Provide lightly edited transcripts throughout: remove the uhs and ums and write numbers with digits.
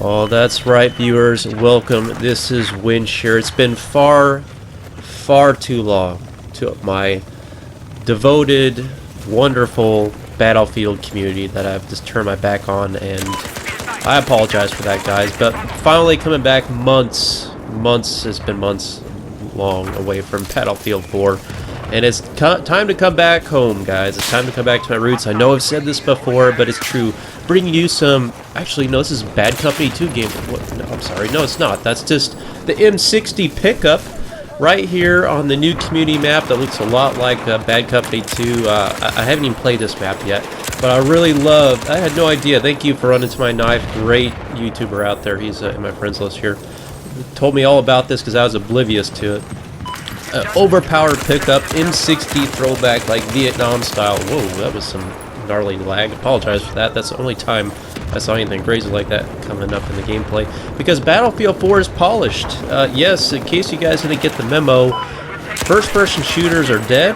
Oh, that's right, viewers. Welcome. This is Windshare. It's been far too long to my devoted, wonderful Battlefield community that I've just turned my back on, and I apologize for that, guys. But finally coming back, it's been months long away from Battlefield 4. And it's time to come back home, guys. It's time to come back to my roots. I know I've said this before, but it's true. Bringing you some... Actually, no, this is Bad Company 2 game. What? No, I'm sorry. No, it's not. That's just the M60 pickup right here on the new community map that looks a lot like Bad Company 2. I haven't even played this map yet, but I really love... I had no idea. Thank you for running to my knife. Great YouTuber out there. He's in my friends list here. He told me all about this because I was oblivious to it. Overpowered pickup, M60 throwback, like Vietnam style. Whoa, that was some gnarly lag. Apologize for that. That's the only time I saw anything crazy like that coming up in the gameplay. Because Battlefield 4 is polished. Yes, in case you guys didn't get the memo, first-person shooters are dead.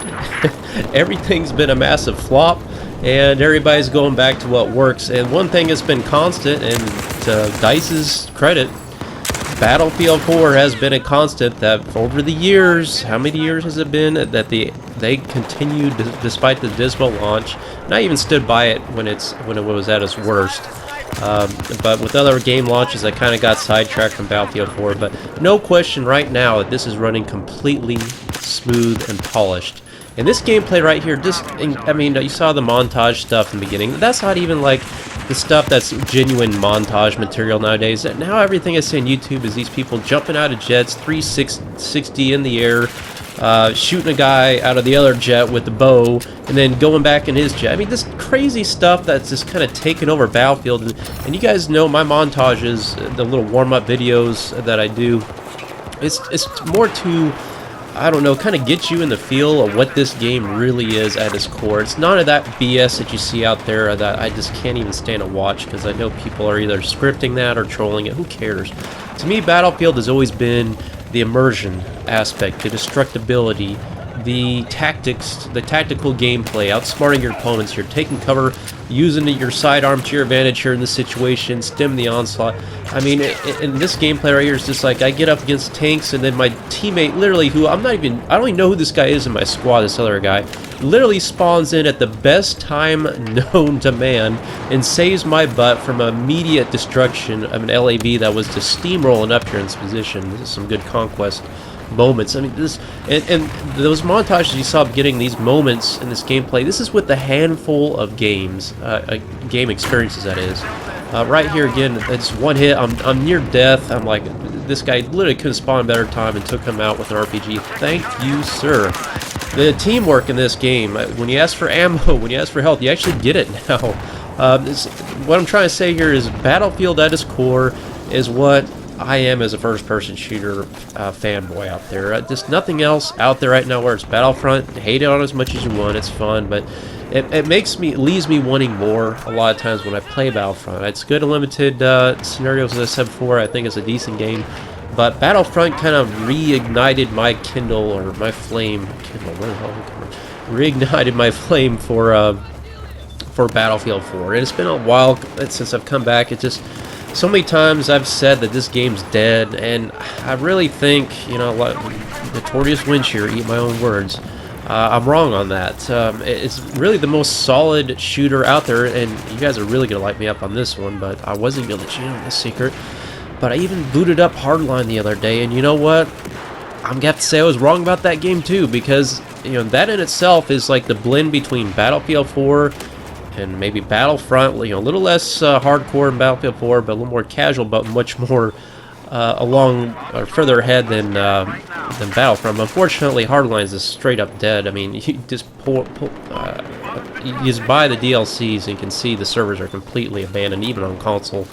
Everything's been a massive flop, and everybody's going back to what works. And one thing that's been constant, and to DICE's credit, Battlefield 4 has been a constant that over the years, how many years has it been, that they continued despite the dismal launch, and I even stood by it when it was at its worst. But with other game launches, I kind of got sidetracked from Battlefield 4. But no question right now that this is running completely smooth and polished. And this gameplay right here, I mean, you saw the montage stuff in the beginning. That's not even like the stuff that's genuine montage material nowadays. Now everything I see on YouTube is these people jumping out of jets, 360 in the air, shooting a guy out of the other jet with the bow, and then going back in his jet. I mean, this crazy stuff that's just kind of taken over Battlefield. And you guys know my montages, the little warm-up videos that I do, it's more to... I don't know, kind of get you in the feel of what this game really is at its core. It's none of that BS that you see out there that I just can't even stand to watch, because I know people are either scripting that or trolling it. Who cares? To me, Battlefield has always been the immersion aspect, the destructibility, the tactics, the tactical gameplay, outsmarting your opponents. You're taking cover, using your sidearm to your advantage here in this situation, stem the onslaught. I mean, in this gameplay right here is just like I get up against tanks, and then my teammate, literally, who I don't even know who this guy is in my squad, this other guy, literally spawns in at the best time known to man and saves my butt from immediate destruction of an LAV that was just steamrolling up here in this position. This is some good conquest moments. I mean, this and those montages you saw getting these moments in this gameplay, this is with the handful of games, game experiences that is. Right here again, it's one hit, I'm near death. I'm like, this guy literally couldn't spawn a better time and took him out with an RPG. Thank you, sir. The teamwork in this game, when you ask for ammo, when you ask for health, you actually get it now. What I'm trying to say here is Battlefield at its core is what I am as a first-person shooter fanboy out there. Just nothing else out there right now where it's Battlefront. Hate it on as much as you want. It's fun, but it leaves me wanting more a lot of times when I play Battlefront. It's good in limited scenarios, as I said before. I think it's a decent game, but Battlefront kind of reignited my Kindle or my flame. Kindle, where the hell? Reignited my flame for Battlefield 4. And it's been a while since I've come back. It just so many times I've said that this game's dead, and I really think, you know, like notorious Windshare, eat my own words, I'm wrong on that. It's really the most solid shooter out there, and you guys are really gonna light me up on this one, but I wasn't gonna let you know this secret. But I even booted up Hardline the other day, and you know what? I'm gonna have to say I was wrong about that game too, because you know that in itself is like the blend between Battlefield 4 and maybe Battlefront, you know, a little less hardcore in Battlefield 4, but a little more casual, but much more along or further ahead than Battlefront. Unfortunately, Hardline is straight up dead. I mean, you just you just buy the DLCs and you can see the servers are completely abandoned, even on console,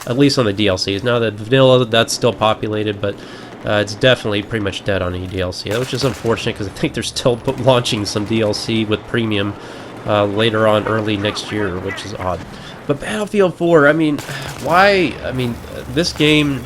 at least on the DLCs. Now the vanilla, that's still populated, but it's definitely pretty much dead on any DLC, which is unfortunate because I think they're still launching some DLC with premium later on early next year, which is odd. But Battlefield 4, I mean, why? I mean, this game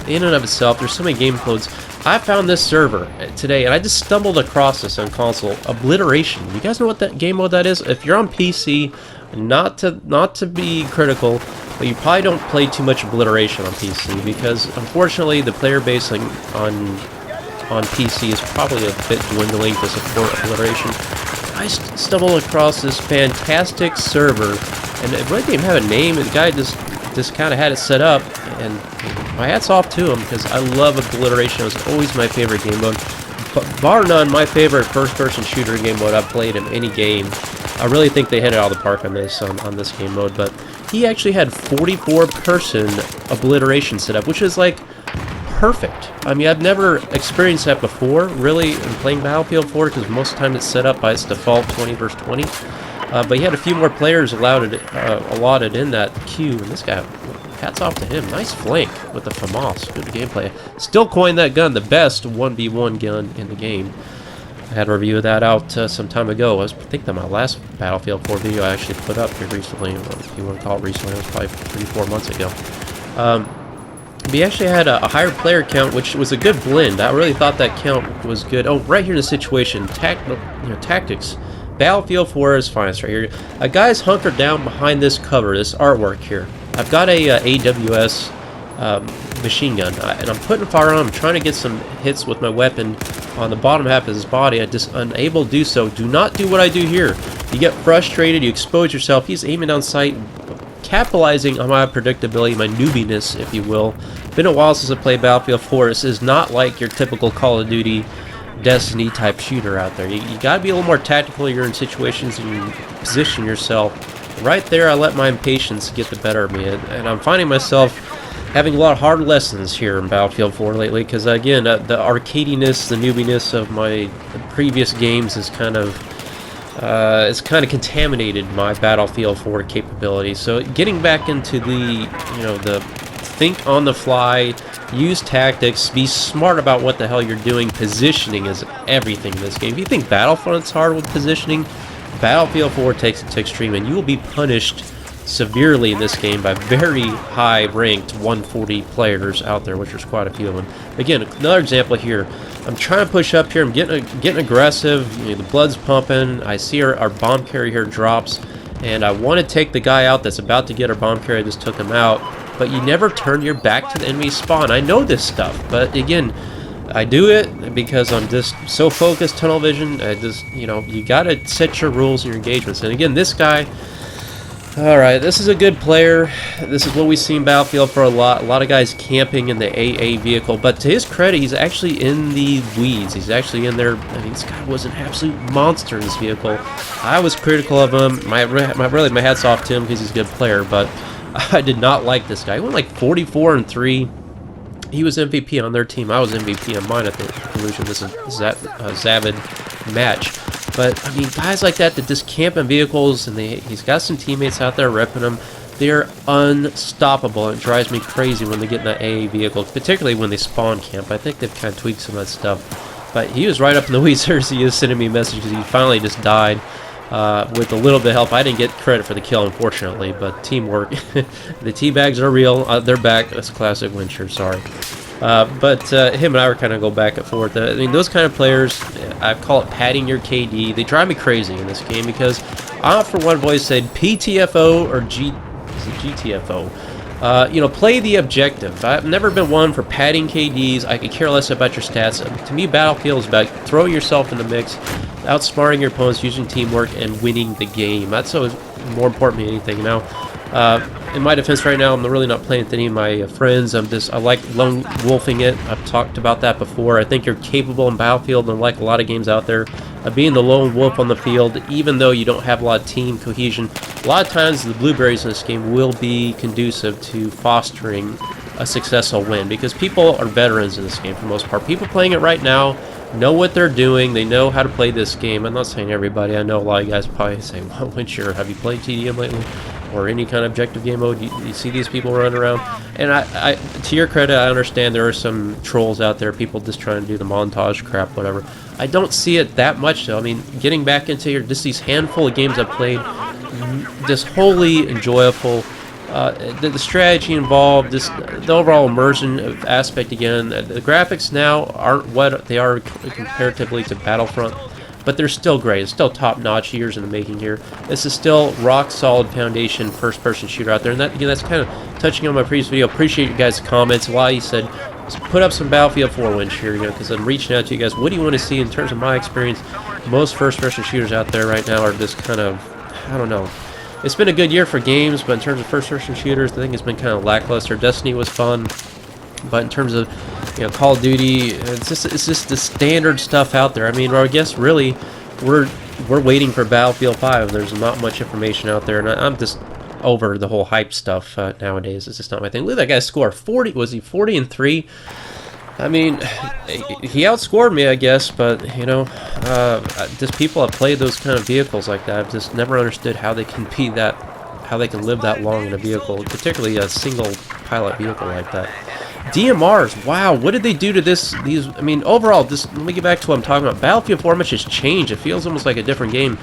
in and of itself, there's so many game codes. I found this server today, and I just stumbled across this on console. Obliteration. You guys know what that game mode that is? If you're on PC, not to be critical, but you probably don't play too much Obliteration on PC, because unfortunately the player base on PC is probably a bit dwindling to support Obliteration. I stumbled across this fantastic server, and it really didn't have a name. The guy just kind of had it set up, and my hat's off to him, because I love Obliteration. It was always my favorite game mode. But bar none, my favorite first-person shooter game mode I've played in any game. I really think they hit it out of the park on this game mode. But he actually had 44-person Obliteration set up, which is like perfect. I mean, I've never experienced that before, really, in playing Battlefield 4, because most of the time it's set up by its default 20 versus 20. But he had a few more players allotted in that queue, and this guy, hats off to him. Nice flank with the FAMAS. Good gameplay. Still coined that gun the best 1v1 gun in the game. I had a review of that out some time ago. I think that my last Battlefield 4 video I actually put up here recently. If you want to call it recently, it was probably 3-4 months ago. We actually had a higher player count, which was a good blend. I really thought that count was good. Oh, right here in the situation, tactics. Battlefield 4 is finest right here. A guy's hunkered down behind this cover, this artwork here. I've got a AWS machine gun, and I'm putting fire on him. I'm trying to get some hits with my weapon on the bottom half of his body. I'm just unable to do so. Do not do what I do here. You get frustrated, you expose yourself. He's aiming down sight, capitalizing on my predictability, my newbiness, if you will. Been a while since I played Battlefield 4. This is not like your typical Call of Duty, Destiny type shooter out there. You gotta be a little more tactical. You're in situations and you position yourself. Right there, I let my impatience get the better of me, and I'm finding myself having a lot of hard lessons here in Battlefield 4 lately, because again, the arcadiness, the newbiness of my previous games is kind of it's kind of contaminated my Battlefield 4 capabilities. So getting back into the think on the fly, use tactics, be smart about what the hell you're doing. Positioning is everything in this game. If you think Battlefront's hard with positioning, Battlefield 4 takes it to extreme, and you will be punished severely in this game by very high-ranked 140 players out there, which there's quite a few of them. Again, another example here. I'm trying to push up here. I'm getting aggressive. The blood's pumping. I see our bomb carrier here drops, and I want to take the guy out that's about to get our bomb carrier. I just took him out. But you never turn your back to the enemy spawn. I know this stuff, but again, I do it because I'm just so focused, tunnel vision. I just, you gotta set your rules and your engagements. And again, this guy, alright, this is a good player. This is what we see in Battlefield for a lot of guys camping in the AA vehicle. But to his credit, he's actually in the weeds. He's actually in there. I mean, this guy was an absolute monster in this vehicle. I was critical of him. Really, my hat's off to him because he's a good player, but I did not like this guy. He went like 44-3. He was MVP on their team. I was MVP on mine at the conclusion. This is Zavid match. But, I mean, guys like that just camp in vehicles, and he's got some teammates out there repping him. They're unstoppable. It drives me crazy when they get in that AA vehicle, particularly when they spawn camp. I think they've kind of tweaked some of that stuff. But he was right up in the weeds. There's he is sending me messages. He finally just died. With a little bit of help. I didn't get credit for the kill, unfortunately, but teamwork. The teabags are real. They're back. That's a classic Wincher, sorry. But him and I were kind of go back and forth. I mean, those kind of players, I call it padding your KD. They drive me crazy in this game because I, for one voice, said PTFO or GTFO. Play the objective. I've never been one for padding KDs. I could care less about your stats. To me, Battlefield is about throwing yourself in the mix, outsmarting your opponents, using teamwork, and winning the game. That's more important than anything. Now, in my defense right now, I'm really not playing with any of my friends. I like lone wolfing it. I've talked about that before. I think you're capable in Battlefield, and like a lot of games out there, of being the lone wolf on the field, even though you don't have a lot of team cohesion. A lot of times the blueberries in this game will be conducive to fostering a successful win, because people are veterans in this game for the most part. People playing it right now know what they're doing. They know how to play this game. I'm not saying everybody. I know a lot of you guys probably say, well, Wincher, have you played TDM lately? Or any kind of objective game mode? You see these people running around? And I, to your credit, I understand there are some trolls out there, people just trying to do the montage crap, whatever. I don't see it that much, though. I mean, getting back into just these handful of games I've played, just wholly enjoyable. The strategy involved, the overall immersion aspect again. The graphics now aren't what they are comparatively to Battlefront, but they're still great. It's still top-notch, years in the making here. This is still rock-solid foundation first-person shooter out there, and that, again, that's kind of touching on my previous video. Appreciate you guys' comments. A lot of you said, put up some Battlefield 4 wins here, you know, because I'm reaching out to you guys. What do you want to see in terms of my experience? Most first-person shooters out there right now are just kind of, I don't know. It's been a good year for games, but in terms of first-person shooters, I think it's been kind of lackluster. Destiny was fun, but in terms of, you know, Call of Duty, it's just the standard stuff out there. I mean, I guess really we're waiting for Battlefield 5. There's not much information out there, and I'm just over the whole hype stuff nowadays. It's just not my thing. Look at that guy's score. 40, was he 40-3? I mean, he outscored me, I guess, but, you know, just people that play those kind of vehicles like that, I've just never understood how they can be that, how they can live that long in a vehicle, particularly a single pilot vehicle like that. DMRs, wow, what did they do to these, I mean, overall, just let me get back to what I'm talking about. Battlefield 4 much has changed. It feels almost like a different game.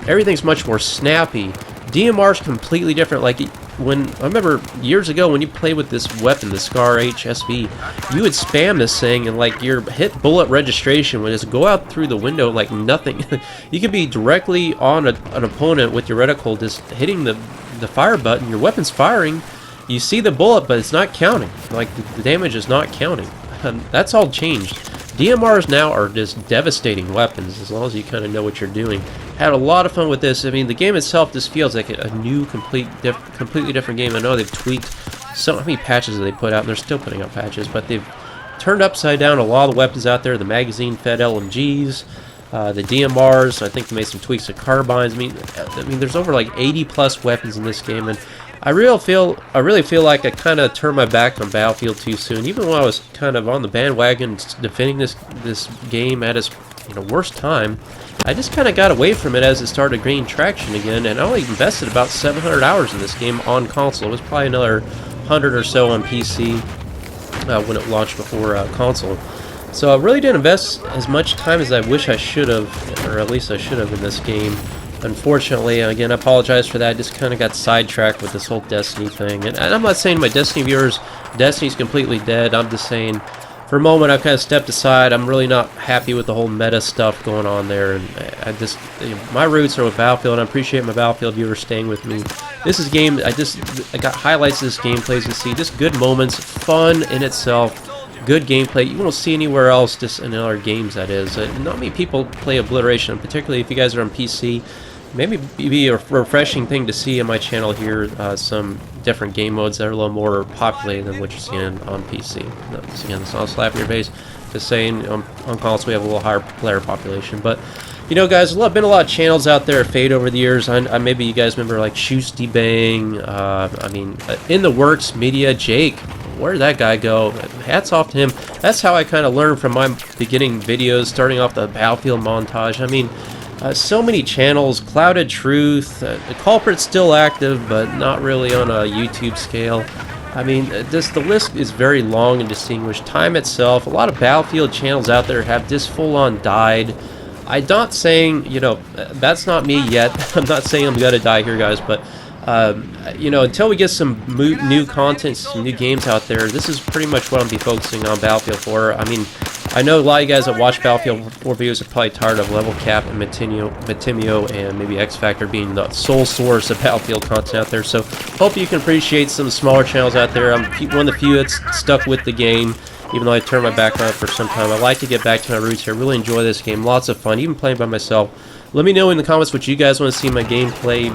Everything's much more snappy. DMR's completely different. Like, when, I remember years ago when you played with this weapon, the Scar HSV, you would spam this thing and, like, your hit bullet registration would just go out through the window like nothing. You could be directly on an opponent with your reticle, just hitting the fire button, your weapon's firing, you see the bullet, but it's not counting. Like, the damage is not counting. That's all changed. DMRs now are just devastating weapons, as long as you kind of know what you're doing. Had a lot of fun with this. I mean, the game itself just feels like a new, completely different game. I know they've tweaked so many patches that they put out, and they're still putting out patches, but they've turned upside down a lot of the weapons out there. The magazine-fed LMGs, the DMRs. I think they made some tweaks to carbines. I mean, there's over like 80+ weapons in this game, and I really feel like I kind of turned my back on Battlefield too soon. Even when I was kind of on the bandwagon defending this game at its, you know, worst time, I just kind of got away from it as it started gaining traction again, and I only invested about 700 hours in this game on console. It was probably another 100 or so on PC when it launched before console. So I really didn't invest as much time as I wish I should have, or at least I should have, in this game. Unfortunately, again, I apologize for that. I just kind of got sidetracked with this whole Destiny thing. And I'm not saying to my Destiny viewers, Destiny's completely dead. I'm just saying, for a moment, I've kind of stepped aside. I'm really not happy with the whole meta stuff going on there. And I just, you know, my roots are with Battlefield, and I appreciate my Battlefield viewers staying with me. This is a game, I got highlights of this gameplay, as you see. Just good moments, fun in itself. Good gameplay. You won't see anywhere else, just in other games, that is. Not many people play Obliteration, particularly if you guys are on PC. Maybe be a refreshing thing to see on my channel here, some different game modes that are a little more populated than what you're seeing on PC. Again, it's not a slap in your face. Just saying, on console we have a little higher player population. But, you know, guys, been a lot of channels out there fade over the years. I maybe you guys remember, like, Shoosty Bang, I mean, In the Works Media, Jake. Where did that guy go? Hats off to him. That's how I kind of learned from my beginning videos, starting off the Battlefield montage. I mean, so many channels. Clouded Truth, the Culprit's still active, but not really on a YouTube scale. I mean, the list is very long and distinguished. Time itself, a lot of Battlefield channels out there have just full-on died. I'm not saying, you know, that's not me yet. I'm not saying I'm gonna die here, guys, but you know, until we get some new content, some new games out there, this is pretty much what I'm be focusing on Battlefield 4. I mean, I know a lot of you guys that watch Battlefield 4 videos are probably tired of Level Cap and Matimio and maybe X Factor being the sole source of Battlefield content out there. So hope you can appreciate some smaller channels out there. I'm one of the few that's stuck with the game, even though I turned my back on it for some time. I like to get back to my roots here. Really enjoy this game. Lots of fun, even playing by myself. Let me know in the comments what you guys want to see in my gameplay.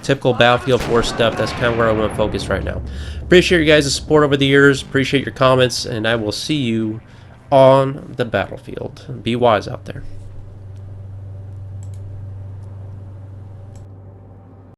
Typical Battlefield 4 stuff. That's kind of where I want to focus right now. Appreciate you guys' support over the years. Appreciate your comments, and I will see you on the battlefield. Be wise out there.